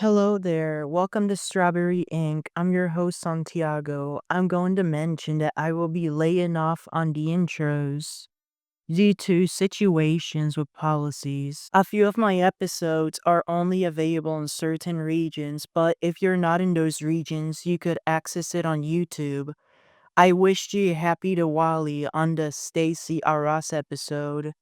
Hello there. Welcome to Strawberry Inc. I'm your host, Santiago. I'm going to mention that I will be laying off on the intros due to situations with policies. A few of my episodes are only available in certain regions, but if you're not in those regions, you could access it on YouTube. I wished you happy Diwali on the Stacy Aras episode.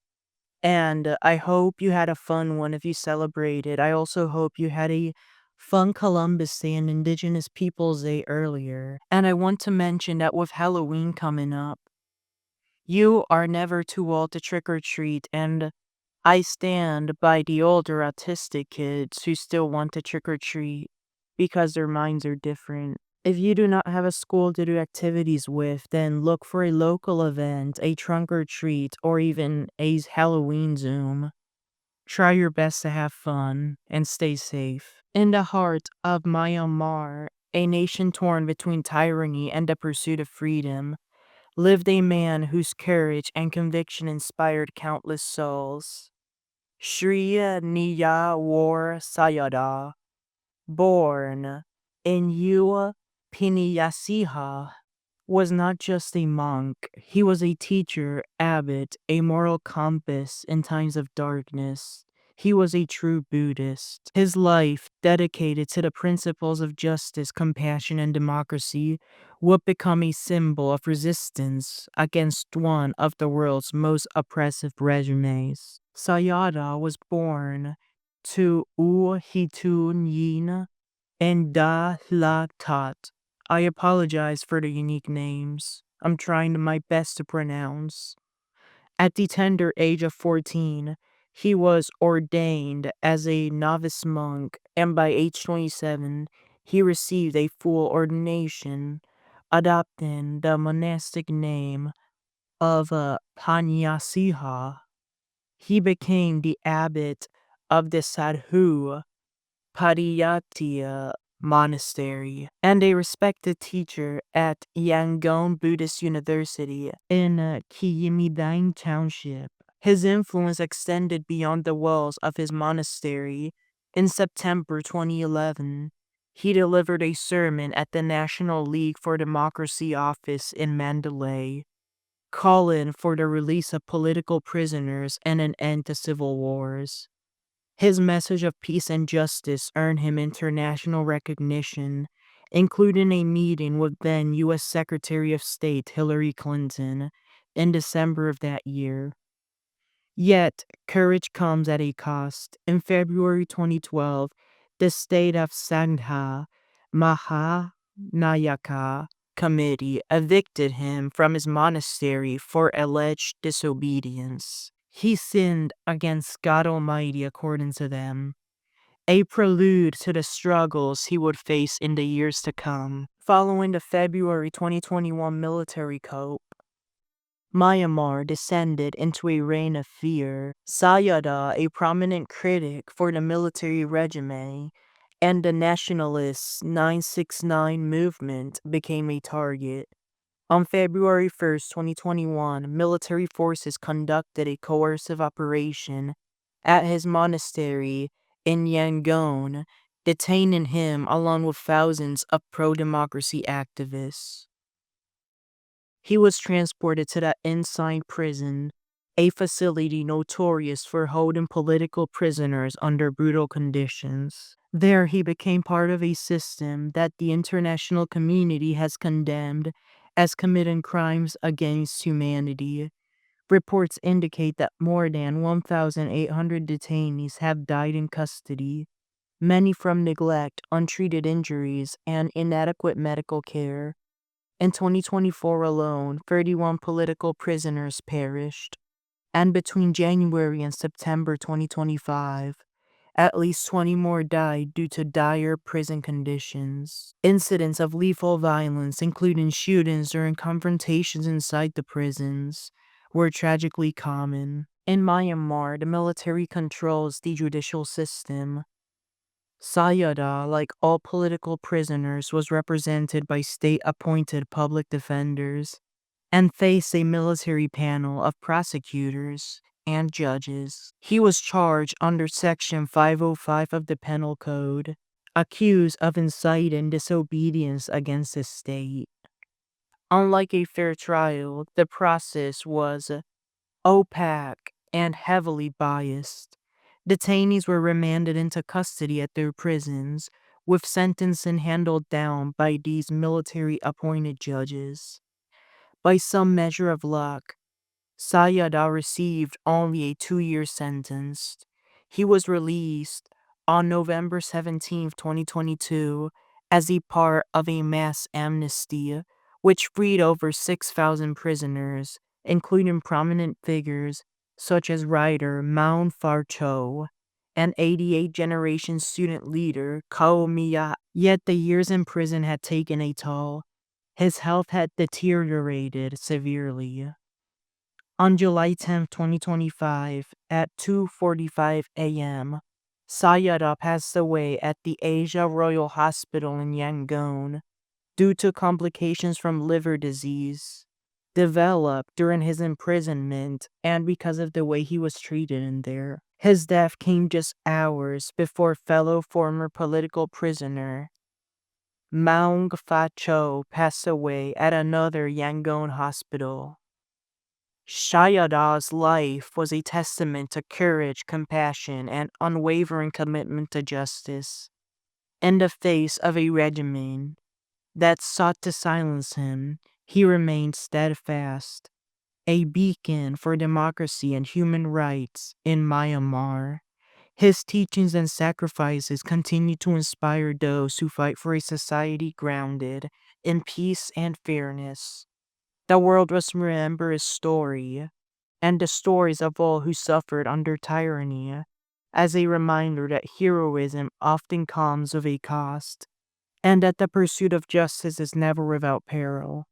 And I hope you had a fun one if you celebrated. I also hope you had a fun Columbus Day and Indigenous Peoples Day earlier. And I want to mention that with Halloween coming up, you are never too old to trick or treat. And I stand by the older autistic kids who still want to trick or treat because their minds are different. If you do not have a school to do activities with, then look for a local event, a trunk or treat, or even a Halloween Zoom. Try your best to have fun and stay safe. In the heart of Myanmar, a nation torn between tyranny and the pursuit of freedom, lived a man whose courage and conviction inspired countless souls. Sri Niya War Sayadaw, born in Ua Piniyasiha, was not just a monk. He was a teacher, abbot, a moral compass in times of darkness. He was a true Buddhist. His life, dedicated to the principles of justice, compassion, and democracy, would become a symbol of resistance against one of the world's most oppressive regimes. Sayadaw was born to U Hitun Yin and Da La Tat. I apologize for the unique names. I'm trying my best to pronounce. At the tender age of 14, he was ordained as a novice monk, and by age 27, he received a full ordination, adopting the monastic name of Panyasiha. He became the abbot of the Sadhu Pariyatya Monastery and a respected teacher at Yangon Buddhist University in Kiyimidang Township. His influence extended beyond the walls of his monastery. In September 2011, he delivered a sermon at the National League for Democracy office in Mandalay, calling for the release of political prisoners and an end to civil wars. His message of peace and justice earned him international recognition, including a meeting with then U.S. Secretary of State Hillary Clinton in December of that year. Yet, courage comes at a cost. In February 2012, the state of Sangha Mahanayaka Committee evicted him from his monastery for alleged disobedience. He sinned against God Almighty according to them, a prelude to the struggles he would face in the years to come. Following the February 2021 military coup, Myanmar descended into a reign of fear. Sayadaw, a prominent critic for the military regime and the nationalist 969 movement, became a target. On February 1st, 2021, military forces conducted a coercive operation at his monastery in Yangon, detaining him along with thousands of pro-democracy activists. He was transported to the inside prison, a facility notorious for holding political prisoners under brutal conditions. There he became part of a system that the international community has condemned as committing crimes against humanity. Reports indicate that more than 1,800 detainees have died in custody, many from neglect, untreated injuries, and inadequate medical care. In 2024 alone, 31 political prisoners perished, and between January and September 2025, at least 20 more died due to dire prison conditions. Incidents of lethal violence, including shootings during confrontations inside the prisons, were tragically common. In Myanmar, the military controls the judicial system. Sayadaw, like all political prisoners, was represented by state-appointed public defenders and faced a military panel of prosecutors and judges. He was charged under Section 505 of the Penal Code, accused of inciting disobedience against the state. Unlike a fair trial, the process was opaque and heavily biased. Detainees were remanded into custody at their prisons, with sentencing handled down by these military appointed judges. By some measure of luck, Sayadaw received only a 2-year sentence. He was released on November 17, 2022, as a part of a mass amnesty, which freed over 6,000 prisoners, including prominent figures such as writer Maung Far Cho and 88-generation student leader Kao Miya. Yet the years in prison had taken a toll. His health had deteriorated severely. On July 10, 2025, at 2:45 a.m., Sayadaw passed away at the Asia Royal Hospital in Yangon due to complications from liver disease developed during his imprisonment and because of the way he was treated in there. His death came just hours before fellow former political prisoner Maung Fa Cho passed away at another Yangon hospital. Sayadaw's life was a testament to courage, compassion, and unwavering commitment to justice. In the face of a regimen that sought to silence him, he remained steadfast, a beacon for democracy and human rights in Myanmar. His teachings and sacrifices continue to inspire those who fight for a society grounded in peace and fairness. The world must remember his story and the stories of all who suffered under tyranny as a reminder that heroism often comes with a cost and that the pursuit of justice is never without peril.